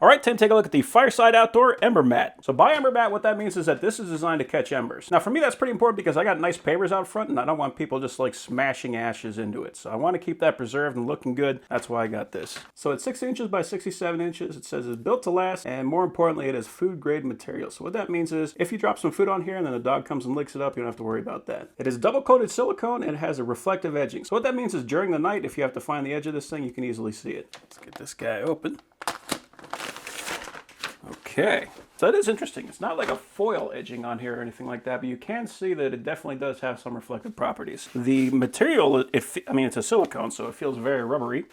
All right, time to take a look at the Fireside Outdoor Ember Mat. So by Ember Mat, what that means is that this is designed to catch embers. Now for me, that's pretty important because I got nice papers out front and I don't want people just like smashing ashes into it. So I want to keep that preserved and looking good. That's why I got this. So it's 6 inches by 67 inches. It says it's built to last, and more importantly, it is food grade material. So what that means is if you drop some food on here and then a dog comes and licks it up, you don't have to worry about that. It is double coated silicone and it has a reflective edging. So what that means is during the night, if you have to find the edge of this thing, you can easily see it. Let's get this guy open. Okay, so that is interesting. It's not like a foil edging on here or anything like that, but you can see that it definitely does have some reflective properties. The material, I mean, it's a silicone, so it feels very rubbery.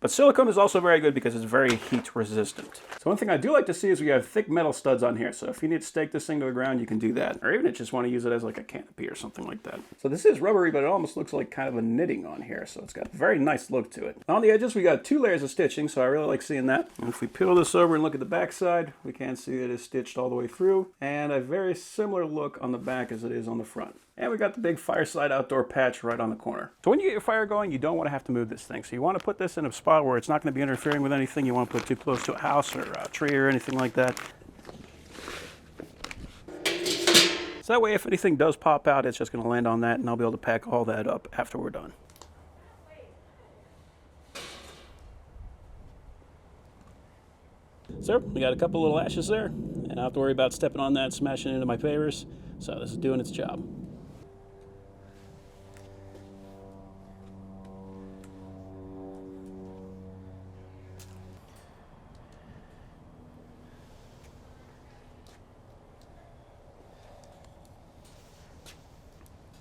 But silicone is also very good because it's very heat resistant. So one thing I do like to see is we have thick metal studs on here. So if you need to stake this thing to the ground, you can do that. Or even if you just want to use it as like a canopy or something like that. So this is rubbery, but it almost looks like kind of a knitting on here. So it's got a very nice look to it. On the edges, we got 2 layers of stitching, so I really like seeing that. And if we peel this over and look at the back side, we can see it is stitched all the way through. And a very similar look on the back as it is on the front. And we got the big Fireside Outdoor patch right on the corner. So when you get your fire going, you don't want to have to move this thing. So you want to put this in a spot where it's not going to be interfering with anything. You want to put it too close to a house or a tree or anything like that. So that way, if anything does pop out, it's just going to land on that, and I'll be able to pack all that up after we're done. So we got a couple little ashes there, and I don't have to worry about stepping on that, smashing into my papers. So this is doing its job.